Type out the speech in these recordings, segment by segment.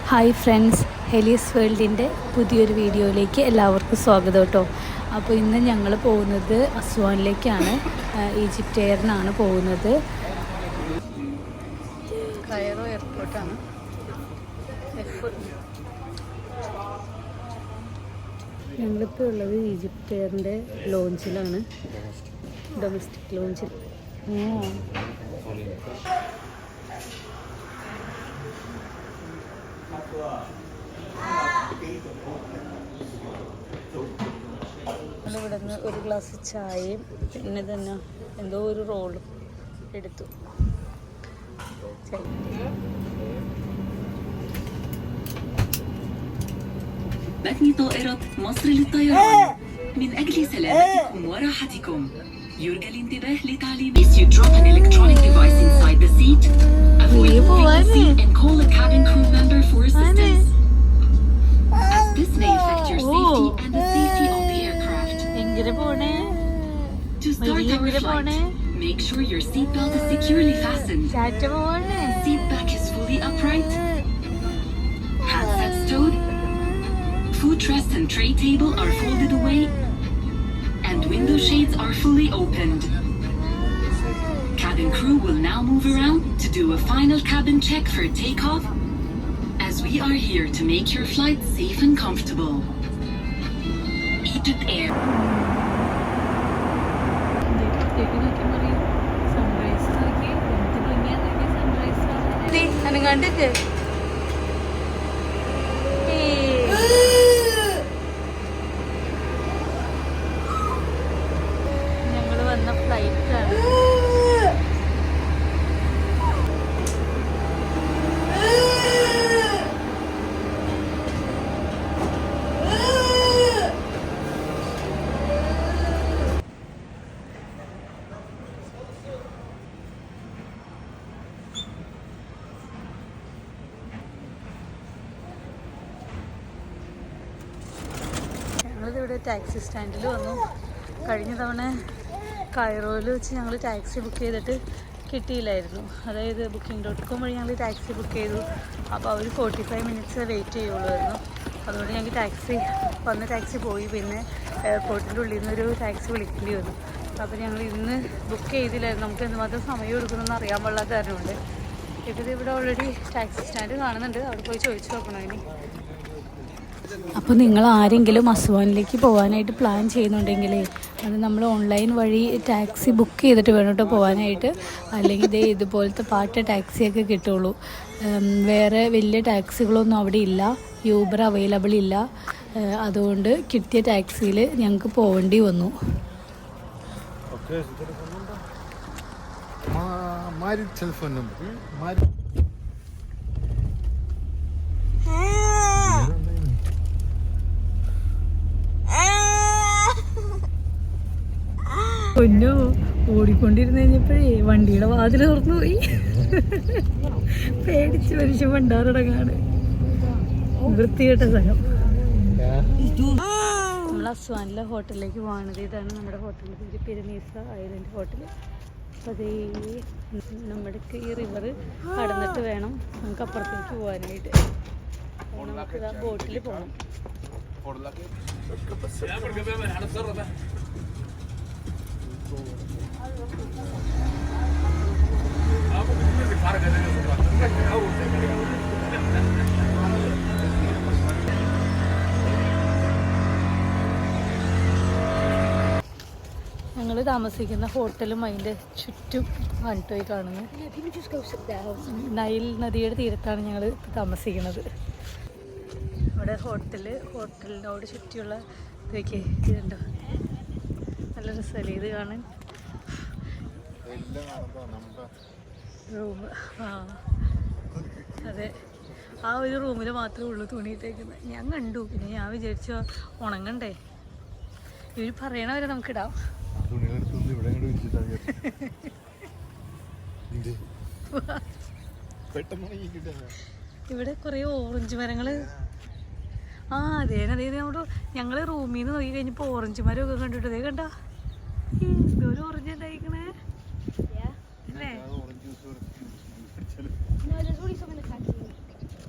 Hi friends, ഹെലീസ് വേൾഡിൻ്റെ പുതിയൊരു വീഡിയോയിലേക്ക് എല്ലാവർക്കും സ്വാഗതം കേട്ടോ. അപ്പോൾ ഇന്ന് ഞങ്ങൾ പോകുന്നത് അസ്വാനിലേക്കാണ്. ഈജിപ്റ്റ് എയറിനാണ് പോകുന്നത്. കയറോ എയർപോർട്ടാണ്. ഞങ്ങളിപ്പോൾ ഉള്ളത് ഈജിപ്റ്റ് എയറിൻ്റെ ലോഞ്ചിലാണ്, ഡൊമസ്റ്റിക് ലോഞ്ചിൽ. ഇവിടെ നിന്ന് ഒരു ഗ്ലാസ് ചായയും പിന്നെ തന്നെ എന്തോ ഒരു റോളും എടുത്തു. متن طائرة مصر للطيران من أجل سلامتكم وراحتكم يرجى الانتباه لتعليم. If you drop an electronic device inside the seat, avoid moving the seat and call a cabin crew member for assistance, as this may affect your safety and the safety of the aircraft. To start our flight, make sure your seat belt is securely fastened. Seat back is fully upright. Handsets stowed. Footrest and tray table are folded away, and window shades are fully opened. Cabin crew will now move around to do a final cabin check for takeoff, as we are here to make your flight safe and comfortable. Egypt Air. ഞങ്ങൾ വന്ന ഫ്ലൈറ്റാണ്. ഞങ്ങളിവിടെ taxi സ്റ്റാൻഡിൽ വന്നു. കഴിഞ്ഞ തവണ കൈറോയിൽ വെച്ച് ഞങ്ങൾ taxi book ചെയ്തിട്ട് കിട്ടിയില്ലായിരുന്നു. അതായത് booking.com വഴി ഞങ്ങൾ ടാക്സി ബുക്ക് ചെയ്തു. അപ്പോൾ അവർ 45 മിനിറ്റ്സ് വെയിറ്റ് ചെയ്യുള്ളായിരുന്നു. അതുകൊണ്ട് ഞങ്ങൾക്ക് ടാക്സി പോയി. പിന്നെ എയർപോർട്ടിൻ്റെ ഉള്ളിൽ നിന്നൊരു ടാക്സി വിളിക്കേണ്ടി വന്നു. അപ്പോൾ ഞങ്ങൾ ഇന്ന് ബുക്ക് ചെയ്തില്ലായിരുന്നു. നമുക്ക് എന്തുമാത്രം സമയം എടുക്കുമെന്ന് അറിയാൻ പാടില്ലാത്ത കാരണമുണ്ട്. ഇപ്പോൾ ഇവിടെ ഓൾറെഡി ടാക്സി സ്റ്റാൻഡ് കാണുന്നുണ്ട്. അവിടെ പോയി ചോദിച്ചു നോക്കണം ഇനി. അപ്പോൾ നിങ്ങൾ ആരെങ്കിലും അസ്വാനിലേക്ക് പോകാനായിട്ട് പ്ലാൻ ചെയ്യുന്നുണ്ടെങ്കിലേ അത് നമ്മൾ ഓൺലൈൻ വഴി ടാക്സി ബുക്ക് ചെയ്തിട്ട് വേണം കേട്ടോ പോകാനായിട്ട്. അല്ലെങ്കിൽ ഇതുപോലത്തെ പാട്ട് ടാക്സിയൊക്കെ കിട്ടുള്ളൂ. വേറെ വലിയ ടാക്സികളൊന്നും അവിടെ ഇല്ല. യൂബർ അവൈലബിൾ ഇല്ല. അതുകൊണ്ട് കിട്ടിയ ടാക്സിയിൽ ഞങ്ങൾക്ക് പോകേണ്ടി വന്നു. പൊന്നു ഓടിക്കൊണ്ടിരുന്ന് കഴിഞ്ഞപ്പോഴേ വണ്ടിയുടെ വാതിൽ തുറന്നു പോയി. പേടിച്ച് മനുഷ്യൻ വണ്ടാറടങ്ങാണ്. വൃത്തികെട്ട സ്ഥലം. നമ്മൾ അസ്വാനിലെ ഹോട്ടലിലേക്ക് പോകുന്നത്. ഇതാണ് നമ്മുടെ ഹോട്ടലിൻ്റെ പേര്, പിരമീസ ഐലൻഡ് ഹോട്ടൽ. അപ്പോൾ അതേ നമ്മുടെ ഈ റിവർ കടന്നിട്ട് വേണം നമുക്ക് അപ്പുറത്തേക്ക് പോകാനായിട്ട്. നമുക്കിതാ ബോട്ടിൽ പോകണം. ഞങ്ങൾ താമസിക്കുന്ന ഹോട്ടലും അതിൻ്റെ ചുറ്റും കണ്ടുപോയി കാണുന്നു. നൈൽ നദിയുടെ തീരത്താണ് ഞങ്ങൾ താമസിക്കുന്നത്. ഇവിടെ ഹോട്ടലിനോട് ചുറ്റിയുള്ള ഇതൊക്കെ ഇതുണ്ടോ, നല്ല രസമല്ലേ ഇത് കാണാൻ. റൂം അതെ, ആ ഒരു റൂമിൽ മാത്രമേ ഉള്ളൂ തുണിയിട്ടേക്കുന്നത്. ഞാൻ കണ്ടു. പിന്നെ ഞാൻ വിചാരിച്ചു ഉണങ്ങണ്ടേ, ഇവർ പറയണവരെ നമുക്കിടാം. ഇവിടെ കുറേ ഓറഞ്ച് മരങ്ങൾ. അതെ നമ്മുടെ ഞങ്ങൾ റൂമിൽ നിന്ന് നോക്കി കഴിഞ്ഞപ്പോൾ ഓറഞ്ച് മരമൊക്കെ കണ്ടിട്ട് അതേ കണ്ട ഒരു ഓറഞ്ച് ഉണ്ടായിക്കണേ അല്ലേ.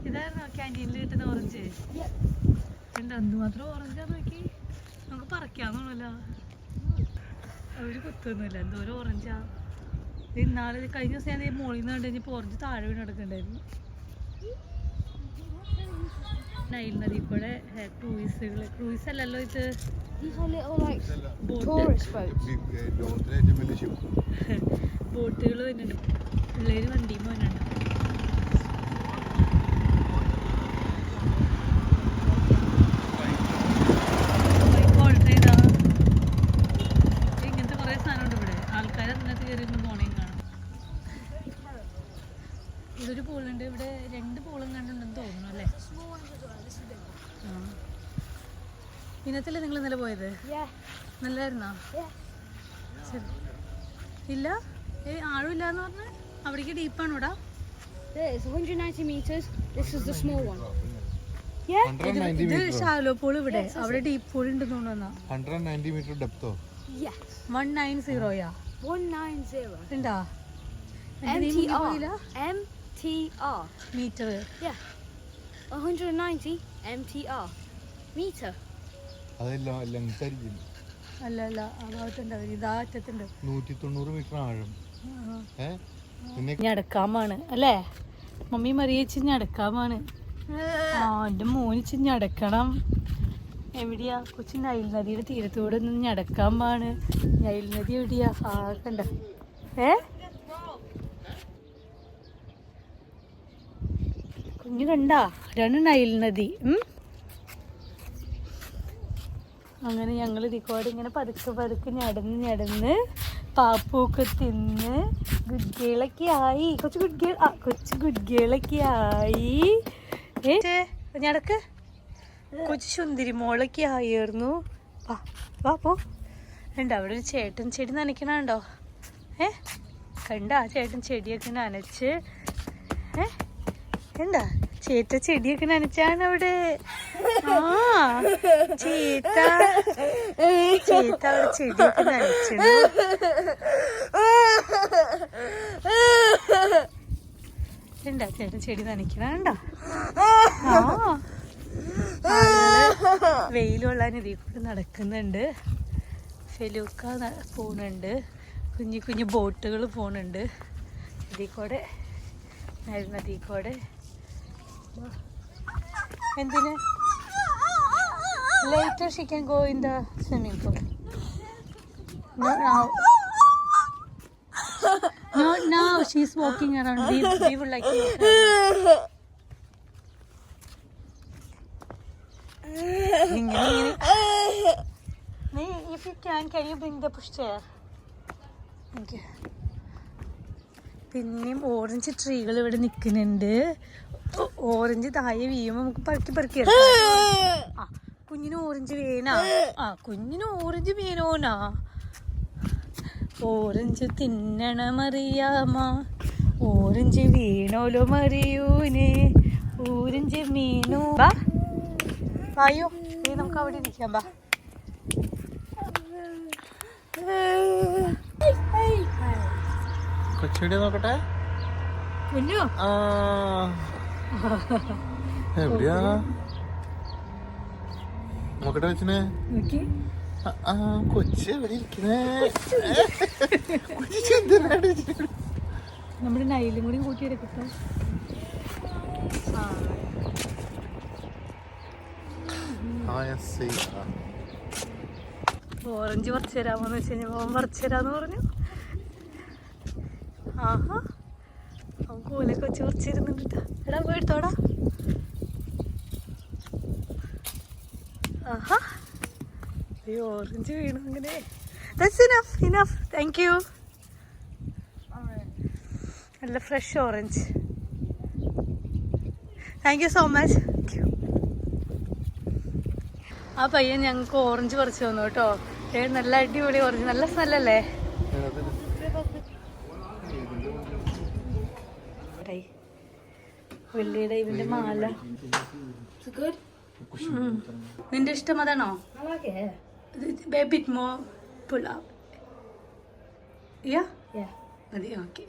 ഇതായിരുന്നു ക്യാൻറ്റീനിൽ കിട്ടുന്ന ഓറഞ്ച് ഉണ്ട്. എന്തുമാത്രം ഓറഞ്ചാന്ന് നോക്കി. നമുക്ക് പറിക്കാന്നോന്നല്ലോ, അവര് കുത്തൊന്നുമില്ല. എന്തോരം ഓറഞ്ചാ. ഇന്നാള് കഴിഞ്ഞ ദിവസം ഞാൻ മോളിൽ നിന്ന് കണ്ടു കഴിഞ്ഞപ്പോൾ ഓറഞ്ച് താഴെ വീണ് കിടക്കുന്നുണ്ടായിരുന്നു. നൈൽ നദി കൂടെ ക്രൂയിസ് അല്ലല്ലോ ഇത്, ബോട്ടുകൾ വരുന്നുണ്ട്. പിള്ളേര് വണ്ടിയും പോകുന്നുണ്ട്. ഇങ്ങനത്തെ കുറെ സാധനമുണ്ട് ഇവിടെ. ആൾക്കാർ അതിനകത്ത് കയറിയിരുന്നു പോണേയും കാണാം. ഇതൊരു പൂളുണ്ട് ഇവിടെ, 2 പൂളും കണ്ടുണ്ടെന്ന് തോന്നുന്നു അല്ലേ? ഇനത്തല്ലേ നിങ്ങൾ ഇന്നലെ പോയത്? നല്ലായിരുന്നോ? ശരി. ഇല്ല, ആഴമില്ലാന്ന് പറഞ്ഞ് അവിടേക്ക് ഡീപ്പാണോടാ? ഇത് ഷാലോ പൂൾ, ഇവിടെ അവിടെ ഡീപ്പ് പൂൾ ഉണ്ടെന്ന് തോന്നുന്നു. 190 meter depth. 190 ഉണ്ടാ? Metre 190 MTR meter. അതല്ല ലെങ്ത് ആയിരിക്കും. അല്ല അല്ല, ആ ഭാഗത്തുണ്ട് അവർ, ഇതാ അറ്റത്തുണ്ട്. 190 meter ആഴം. ഞടക്കാമാണ് അല്ലേ? മമ്മി മറിയച്ച് ഞടക്കാമാണ്. ആ, എൻ്റെ മോന് ഞടക്കണം. എവിടെയാ? കൊച്ചു നൈൽ നദിയുടെ തീരത്തൂടെ ഒന്ന് ഞടക്കാമാണ്. നൈൽ നദി എവിടെയാ? ആ കണ്ട. കുഞ്ഞു കണ്ടാ? അതാണ് നൈൽ നദി. അങ്ങനെ ഞങ്ങൾ ഇതിക്കോടെ ഇങ്ങനെ പതുക്കെ പതുക്കെ നടന്ന് പാപ്പൊക്കെ തിന്ന് ഗുഡ് ഗേളൊക്കെ ആയി. കൊച്ചു ഗുഡ് ഗേളൊക്കെ ആയി. ഞടക്ക് കൊച്ചു സുന്ദരി മോളൊക്കെ ആയിരുന്നു. വാ പോ. ഉണ്ട് അവിടെ ഒരു ചേട്ടൻ ചെടി നനയ്ക്കണുണ്ടോ? കണ്ടാ ചേട്ടൻ ചെടിയൊക്കെ നനച്ച്? എന്താ ചേട്ട ചെടിയൊക്കെ നനച്ചാണ് അവിടെ. ആ ചേട്ട അവിടെ ചെടിയൊക്കെ നനച്ചു. എന്താ ചേട്ടൻ ചെടി നനയ്ക്കണുണ്ടോ? ആ വെയിൽ കൊള്ളാൻ ഇതിൽ കൂടെ നടക്കുന്നുണ്ട്. ഫെലൂക്ക പോകുന്നുണ്ട്. കുഞ്ഞു കുഞ്ഞു ബോട്ടുകൾ പോകുന്നുണ്ട് ഇതിൽ കൂടെ, നദി കൂടെ. എന്തിന്? Later she can go in the swimming pool. Not now. Not now. She's walking around. We would like to walk around. If you can you bring the pushchair? Thank you. പിന്നെയും ഓറഞ്ച് ട്രീകൾ ഇവിടെ നിൽക്കുന്നുണ്ട്. Orange താഴെ വീഴുമ്പോൾ നമുക്ക് പെറുക്കി എടുക്കാം. കുഞ്ഞിന് orange വേണാ? കുഞ്ഞിന് ഓറഞ്ച് വേണോനാ? ഓറഞ്ച് തിന്നണമറിയാമ, ഓറഞ്ച് വീണോലോ മറിയൂനെ, ഓറഞ്ച് മീനോ. വായോ, നമുക്ക് അവിടെ ഇരിക്കാം. ബാ. കൊച്ചുടി നോക്കട്ടെ. കുഞ്ഞു എവിടെയാ നോക്കട്ടെ വെച്ചിനെ? കൊച്ചു എവിടെ ഇരിക്കുന്നേ? നമ്മുടെ നൈലും കൂടി കൂട്ടിയെടുക്കട്ടോ. ഓറഞ്ച് പറിച്ചു തരാമോന്ന് വെച്ച് കഴിഞ്ഞാൽ അവൻ പറിച്ചു തരാന്ന് പറഞ്ഞു. ആഹാ, അവൻ കൂലൊക്കെ വെച്ച് പറിച്ചിരുന്നുണ്ട്. എടാ പോയി എടുത്തോടാ. ആഹാ, ഈ ഓറഞ്ച് വീണു അങ്ങനെ. That's enough. Thank you. നല്ല fresh orange. Thank you so much. ആ പയ്യൻ ഞങ്ങൾക്ക് ഓറഞ്ച് പറിച്ചു തന്നു കേട്ടോ. നല്ല അടിപൊളി ഓറഞ്ച്, നല്ല സ്മെല്ലല്ലേ? വെള്ളിയുടെ ഇതിന്റെ മാല. നിന്റെ ഇഷ്ടം അതാണോ? Bit more pull up. മതി. ഓക്കെ.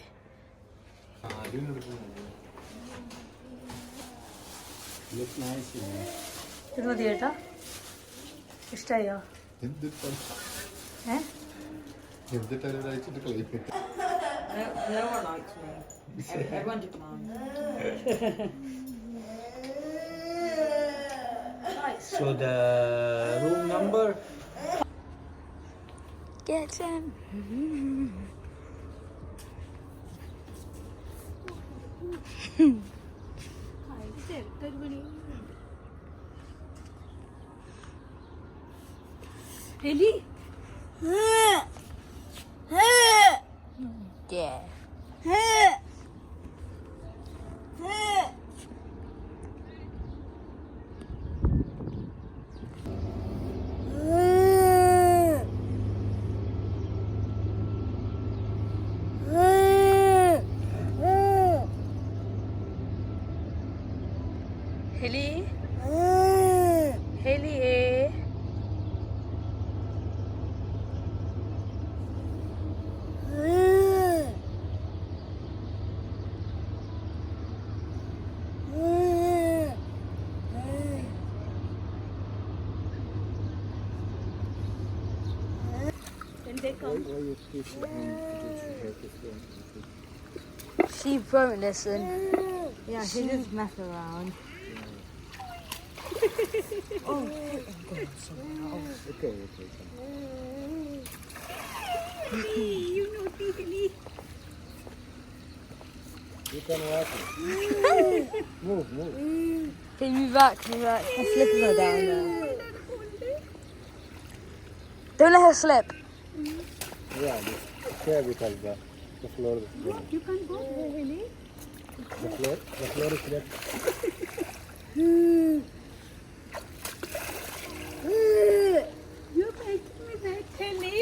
ഇത് മതി ചേട്ടാ, ഇഷ്ടമായോ? ഏ എന്തിട്ടാലും ഒരാഴ്ച കളയും. No one likes me. Everyone demands. So the room number. Get in. എലി ഹെലി ഹെലിയേ She won't listen. Yeah, she just mess around. You can walk it. Move. Can you move back? I'm slipping her down there. Don't let her slip. Yeah, yeah, because the floor is good. You can't go there, Heli. The floor is good. You're making me that, Heli.